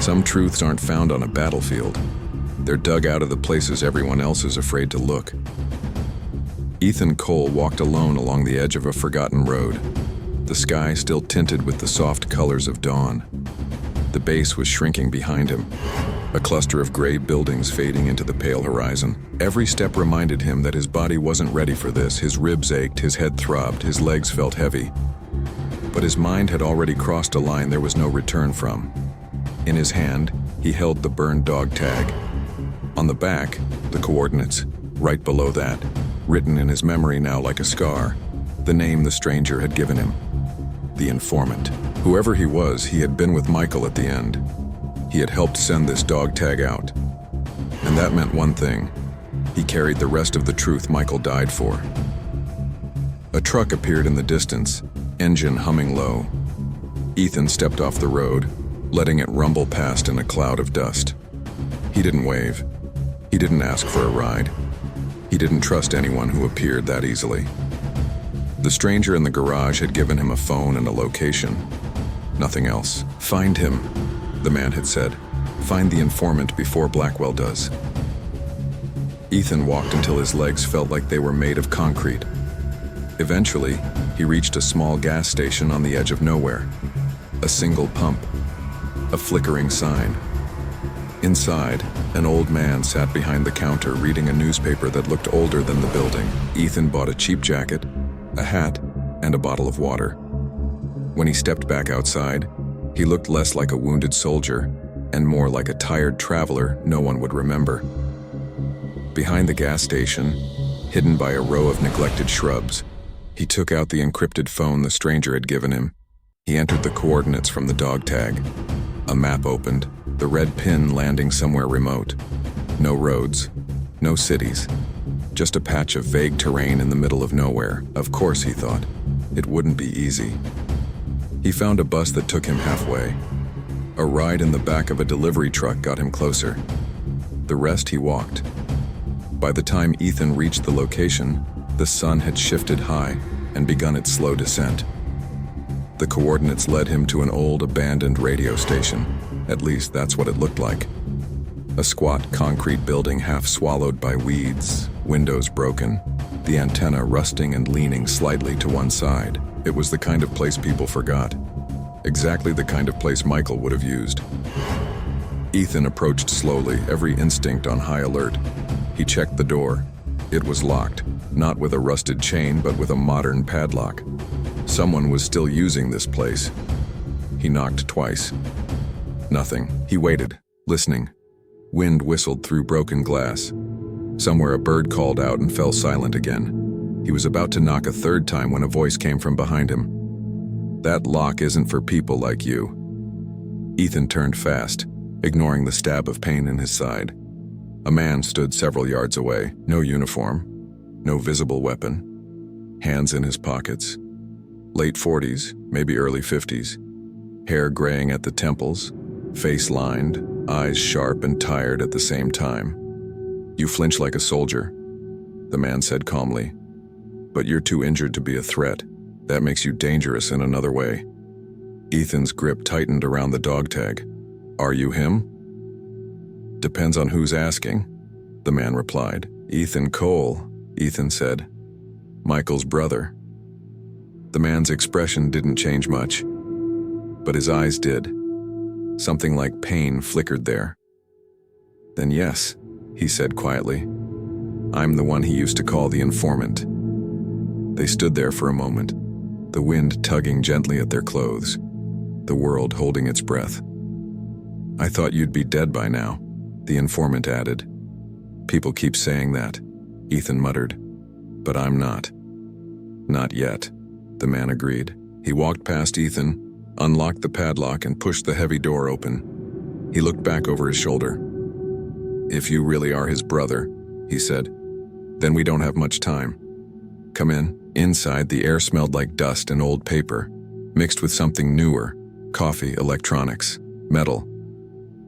Some truths aren't found on a battlefield. They're dug out of the places everyone else is afraid to look. Ethan Cole walked alone along the edge of a forgotten road, the sky still tinted with the soft colors of dawn. The base was shrinking behind him, a cluster of gray buildings fading into the pale horizon. Every step reminded him that his body wasn't ready for this. His ribs ached, his head throbbed, his legs felt heavy. But his mind had already crossed a line there was no return from. In his hand, he held the burned dog tag. On the back, the coordinates, right below that, written in his memory now like a scar, the name the stranger had given him. The Informant. Whoever he was, he had been with Michael at the end. He had helped send this dog tag out. And that meant one thing. He carried the rest of the truth Michael died for. A truck appeared in the distance, engine humming low. Ethan stepped off the road, letting it rumble past in a cloud of dust. He didn't wave. He didn't ask for a ride. He didn't trust anyone who appeared that easily. The stranger in the garage had given him a phone and a location. Nothing else. "Find him," the man had said. "Find the informant before Blackwell does." Ethan walked until his legs felt like they were made of concrete. Eventually, he reached a small gas station on the edge of nowhere. A single pump. A flickering sign. Inside, an old man sat behind the counter reading a newspaper that looked older than the building. Ethan bought a cheap jacket, a hat, and a bottle of water. When he stepped back outside, he looked less like a wounded soldier and more like a tired traveler no one would remember. Behind the gas station, hidden by a row of neglected shrubs, he took out the encrypted phone the stranger had given him. He entered the coordinates from the dog tag. A map opened, the red pin landing somewhere remote. No roads, no cities, just a patch of vague terrain in the middle of nowhere. Of course, he thought, it wouldn't be easy. He found a bus that took him halfway. A ride in the back of a delivery truck got him closer. The rest he walked. By the time Ethan reached the location, the sun had shifted high and begun its slow descent. The coordinates led him to an old abandoned radio station. At least that's what it looked like. A squat concrete building half swallowed by weeds, windows broken, the antenna rusting and leaning slightly to one side. It was the kind of place people forgot. Exactly the kind of place Michael would have used. Ethan approached slowly, every instinct on high alert. He checked the door. It was locked, not with a rusted chain, but with a modern padlock. Someone was still using this place. He knocked twice. Nothing. He waited, listening. Wind whistled through broken glass. Somewhere a bird called out and fell silent again. He was about to knock a third time when a voice came from behind him. "That lock isn't for people like you." Ethan turned fast, ignoring the stab of pain in his side. A man stood several yards away, no uniform, no visible weapon, hands in his pockets. Late 40s, maybe early 50s, hair graying at the temples, face lined, eyes sharp and tired at the same time. "You flinch like a soldier," the man said calmly. "But you're too injured to be a threat. That makes you dangerous in another way." Ethan's grip tightened around the dog tag. "Are you him?" "Depends on who's asking," the man replied. "Ethan Cole," Ethan said. "Michael's brother." The man's expression didn't change much, but his eyes did. Something like pain flickered there. "Then yes," he said quietly. "I'm the one he used to call the Informant." They stood there for a moment, the wind tugging gently at their clothes, the world holding its breath. "I thought you'd be dead by now," the Informant added. "People keep saying that," Ethan muttered. "But I'm not." "Not yet," the man agreed. He walked past Ethan, unlocked the padlock and pushed the heavy door open. He looked back over his shoulder. "If you really are his brother," he said, "then we don't have much time. Come in." Inside, the air smelled like dust and old paper, mixed with something newer: coffee, electronics, metal.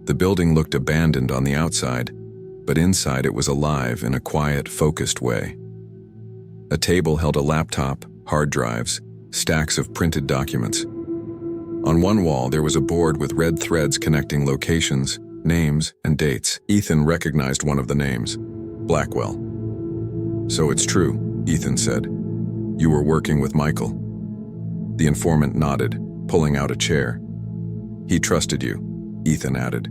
The building looked abandoned on the outside, but inside it was alive in a quiet, focused way. A table held a laptop, hard drives, stacks of printed documents. On one wall, there was a board with red threads connecting locations, names, and dates. Ethan recognized one of the names, Blackwell. "So it's true," Ethan said. "You were working with Michael." The informant nodded, pulling out a chair. "He trusted you," Ethan added.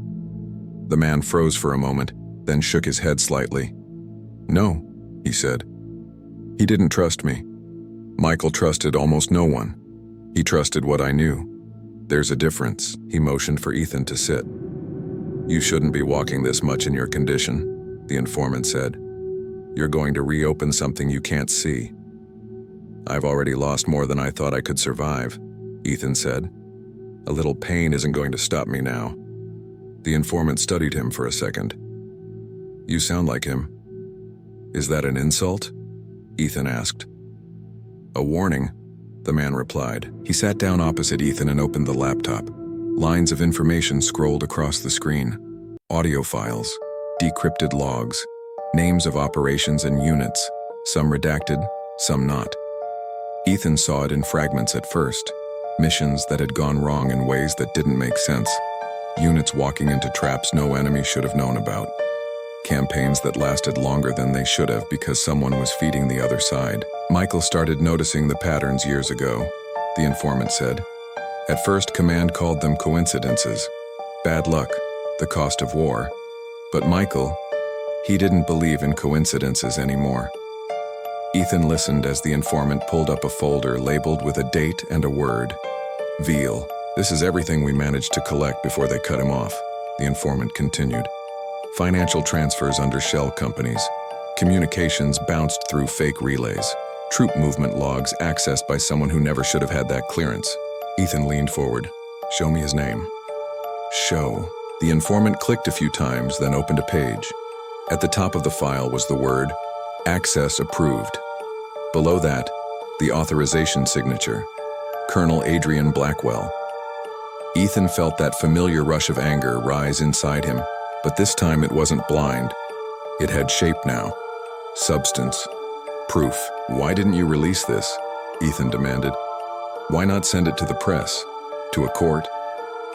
The man froze for a moment, then shook his head slightly. "No," he said. "He didn't trust me. Michael trusted almost no one. He trusted what I knew. There's a difference." He motioned for Ethan to sit. "You shouldn't be walking this much in your condition," the informant said. "You're going to reopen something you can't see." "I've already lost more than I thought I could survive," Ethan said. "A little pain isn't going to stop me now." The informant studied him for a second. "You sound like him." "Is that an insult?" Ethan asked. "A warning," the man replied. He sat down opposite Ethan and opened the laptop. Lines of information scrolled across the screen. Audio files, decrypted logs, names of operations and units, some redacted, some not. Ethan saw it in fragments at first. Missions that had gone wrong in ways that didn't make sense. Units walking into traps no enemy should have known about. Campaigns that lasted longer than they should have because someone was feeding the other side. Michael started noticing the patterns years ago, the informant said. At first, Command called them coincidences. Bad luck, the cost of war. But Michael, he didn't believe in coincidences anymore. Ethan listened as the informant pulled up a folder labeled with a date and a word. Veal. "This is everything we managed to collect before they cut him off," the informant continued. Financial transfers under shell companies. Communications bounced through fake relays. Troop movement logs accessed by someone who never should have had that clearance. Ethan leaned forward. "Show me his name." Show. The informant clicked a few times, then opened a page. At the top of the file was the word, Access Approved. Below that, the authorization signature, Colonel Adrian Blackwell. Ethan felt that familiar rush of anger rise inside him, but this time it wasn't blind. It had shape now. Substance. Proof. "Why didn't you release this?" Ethan demanded. "Why not send it to the press? To a court?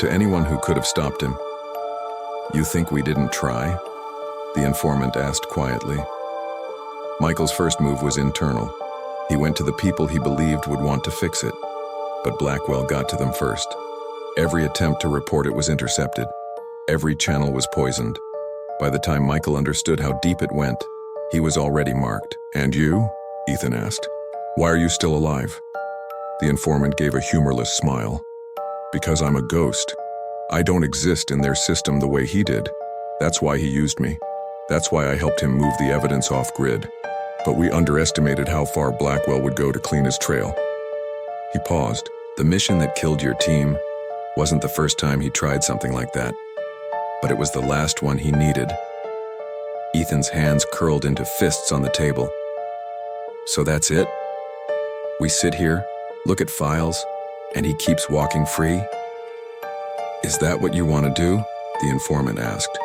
To anyone who could have stopped him?" "You think we didn't try?" the informant asked quietly. Michael's first move was internal. He went to the people he believed would want to fix it. But Blackwell got to them first. Every attempt to report it was intercepted. Every channel was poisoned. By the time Michael understood how deep it went, he was already marked. "And you?" Ethan asked. "Why are you still alive?" The informant gave a humorless smile. "Because I'm a ghost. I don't exist in their system the way he did. That's why he used me. That's why I helped him move the evidence off-grid. But we underestimated how far Blackwell would go to clean his trail." He paused. "The mission that killed your team wasn't the first time he tried something like that. But it was the last one he needed." Ethan's hands curled into fists on the table. "So that's it? We sit here, look at files, and he keeps walking free? Is that what you want to do?" the informant asked.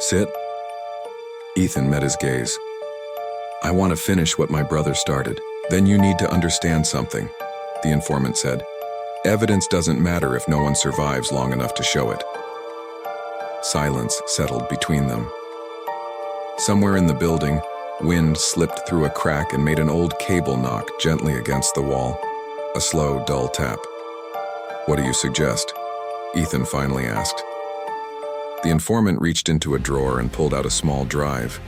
"Sit?" Ethan met his gaze. "I want to finish what my brother started." "Then you need to understand something," the informant said. "Evidence doesn't matter if no one survives long enough to show it." Silence settled between them. Somewhere in the building, wind slipped through a crack and made an old cable knock gently against the wall. A slow, dull tap. "What do you suggest?" Ethan finally asked. The informant reached into a drawer and pulled out a small drive.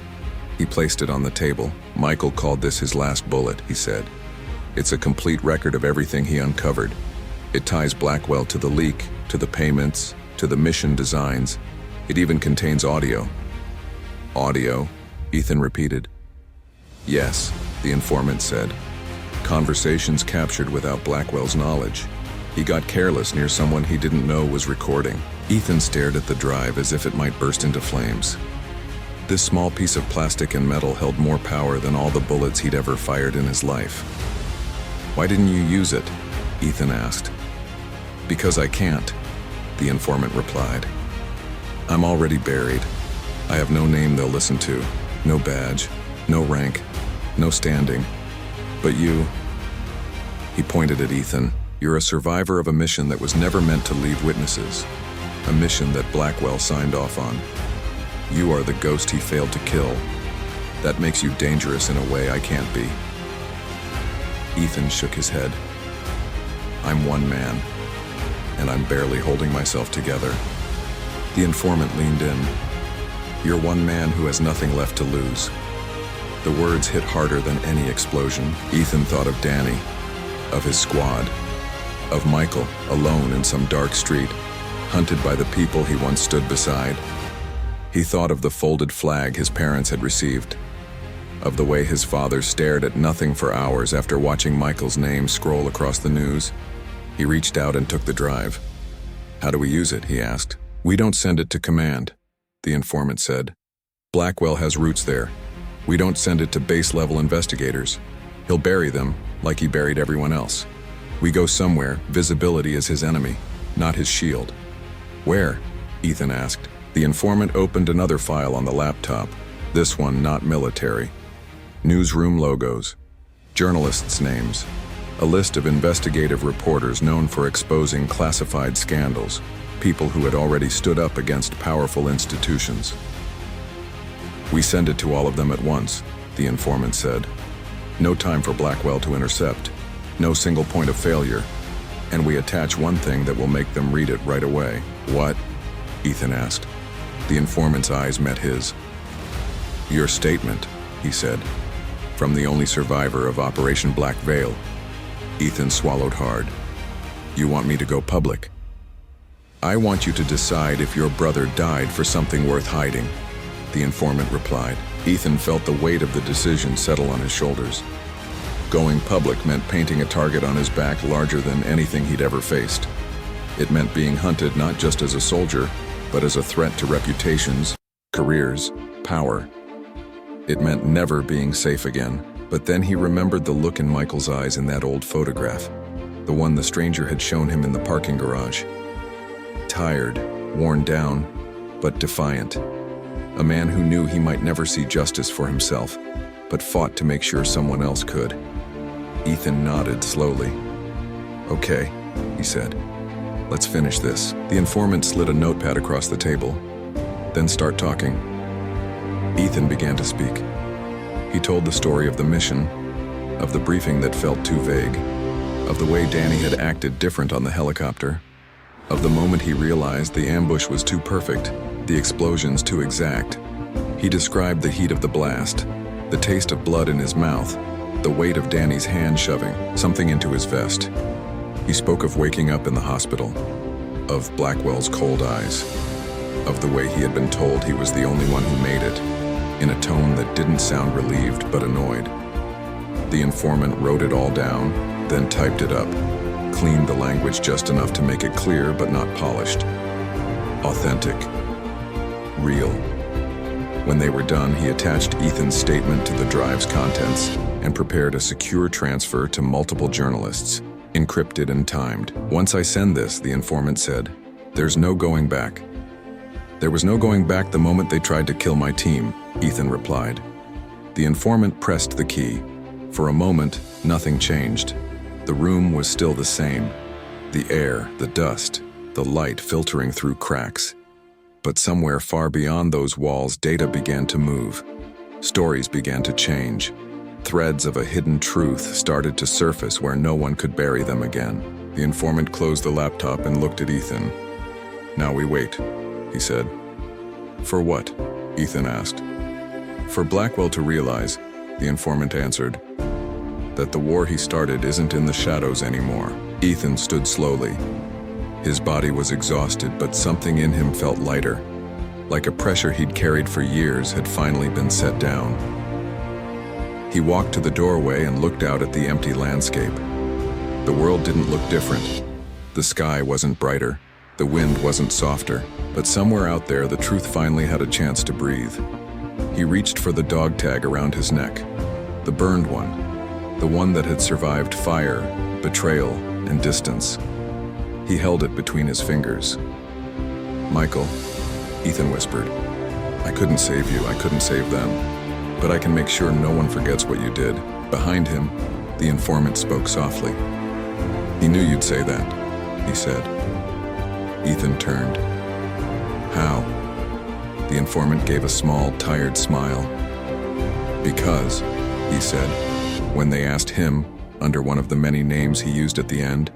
He placed it on the table. "Michael called this his last bullet," he said. "It's a complete record of everything he uncovered. It ties Blackwell to the leak, to the payments, to the mission designs. It even contains audio." "Audio?" Ethan repeated. "Yes," the informant said. "Conversations captured without Blackwell's knowledge. He got careless near someone he didn't know was recording." Ethan stared at the drive as if it might burst into flames. This small piece of plastic and metal held more power than all the bullets he'd ever fired in his life. "Why didn't you use it?" Ethan asked. "Because I can't," the informant replied. "I'm already buried. I have no name they'll listen to, no badge, no rank, no standing. But you," he pointed at Ethan, You're a survivor of a mission that was never meant to leave witnesses. A mission that Blackwell signed off on. You are the ghost he failed to kill. That makes you dangerous in a way I can't be." Ethan shook his head. "I'm one man, and I'm barely holding myself together." The informant leaned in. "You're one man who has nothing left to lose." The words hit harder than any explosion. Ethan thought of Danny, of his squad, of Michael, alone in some dark street, hunted by the people he once stood beside. He thought of the folded flag his parents had received, of the way his father stared at nothing for hours after watching Michael's name scroll across the news. He reached out and took the drive. "How do we use it?" he asked. "We don't send it to command," the informant said. "Blackwell has roots there. We don't send it to base-level investigators. He'll bury them, like he buried everyone else. We go somewhere. Visibility is his enemy, not his shield." "Where?" Ethan asked. The informant opened another file on the laptop, this one not military. Newsroom logos, journalists' names, a list of investigative reporters known for exposing classified scandals, people who had already stood up against powerful institutions. "We send it to all of them at once," the informant said. "No time for Blackwell to intercept, no single point of failure, and we attach one thing that will make them read it right away." "What?" Ethan asked. The informant's eyes met his. "Your statement," he said, "from the only survivor of Operation Black Veil." Ethan swallowed hard. "You want me to go public?" "I want you to decide if your brother died for something worth hiding," the informant replied. Ethan felt the weight of the decision settle on his shoulders. Going public meant painting a target on his back larger than anything he'd ever faced. It meant being hunted not just as a soldier, but as a threat to reputations, careers, power. It meant never being safe again. But then he remembered the look in Michael's eyes in that old photograph, the one the stranger had shown him in the parking garage. Tired, worn down, but defiant. A man who knew he might never see justice for himself, but fought to make sure someone else could. Ethan nodded slowly. "Okay," he said. "Let's finish this." The informant slid a notepad across the table, then start talking. Ethan began to speak. He told the story of the mission, of the briefing that felt too vague, of the way Danny had acted different on the helicopter, of the moment he realized the ambush was too perfect, the explosions too exact. He described the heat of the blast, the taste of blood in his mouth, the weight of Danny's hand shoving something into his vest. He spoke of waking up in the hospital, of Blackwell's cold eyes, of the way he had been told he was the only one who made it, in a tone that didn't sound relieved but annoyed. The informant wrote it all down, then typed it up, cleaned the language just enough to make it clear but not polished. Authentic. Real. When they were done, he attached Ethan's statement to the drive's contents and prepared a secure transfer to multiple journalists, encrypted and timed. "Once I send this," the informant said, "there's no going back." "There was no going back the moment they tried to kill my team," Ethan replied. The informant pressed the key. For a moment, nothing changed. The room was still the same. The air, the dust, the light filtering through cracks. But somewhere far beyond those walls, data began to move. Stories began to change. Threads of a hidden truth started to surface where no one could bury them again. The informant closed the laptop and looked at Ethan. "Now we wait," he said. "For what?" Ethan asked. "For Blackwell to realize," the informant answered, "that the war he started isn't in the shadows anymore." Ethan stood slowly. His body was exhausted, but something in him felt lighter, like a pressure he'd carried for years had finally been set down. He walked to the doorway and looked out at the empty landscape. The world didn't look different. The sky wasn't brighter, the wind wasn't softer, but somewhere out there the truth finally had a chance to breathe. He reached for the dog tag around his neck, the burned one, the one that had survived fire, betrayal, and distance. He held it between his fingers. "Michael," Ethan whispered, "I couldn't save you, I couldn't save them, but I can make sure no one forgets what you did." Behind him, the informant spoke softly. He knew you'd say that, he said. Ethan turned. How? The informant gave a small, tired smile. Because, he said, when they asked him, under one of the many names he used at the end,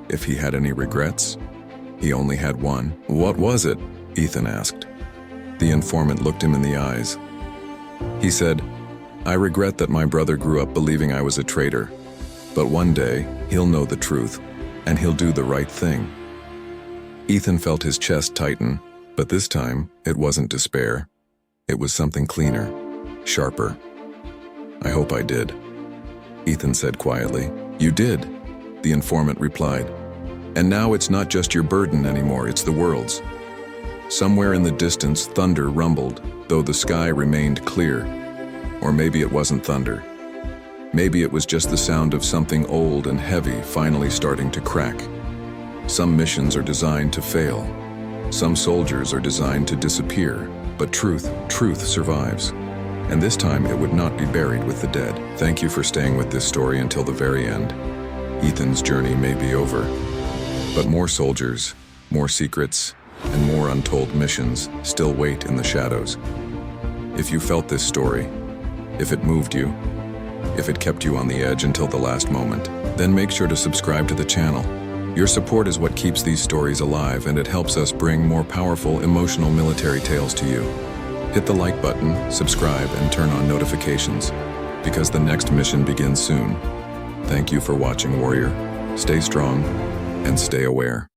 if he had any regrets, he only had one. What was it? Ethan asked. The informant looked him in the eyes. He said, I regret that my brother grew up believing I was a traitor, but one day he'll know the truth, and he'll do the right thing. Ethan felt his chest tighten, but this time it wasn't despair. It was something cleaner, sharper. I hope I did, Ethan said quietly. You did, the informant replied. And now it's not just your burden anymore, it's the world's. Somewhere in the distance, thunder rumbled, though the sky remained clear. Or maybe it wasn't thunder. Maybe it was just the sound of something old and heavy finally starting to crack. Some missions are designed to fail. Some soldiers are designed to disappear. But truth survives. And this time it would not be buried with the dead. Thank you for staying with this story until the very end. Ethan's journey may be over, but more soldiers, more secrets, and more untold missions still wait in the shadows. If you felt this story, if it moved you, if it kept you on the edge until the last moment, then make sure to subscribe to the channel. Your support is what keeps these stories alive, and it helps us bring more powerful, emotional military tales to you. Hit the like button, subscribe, and turn on notifications, because the next mission begins soon. Thank you for watching, warrior. Stay strong and stay aware.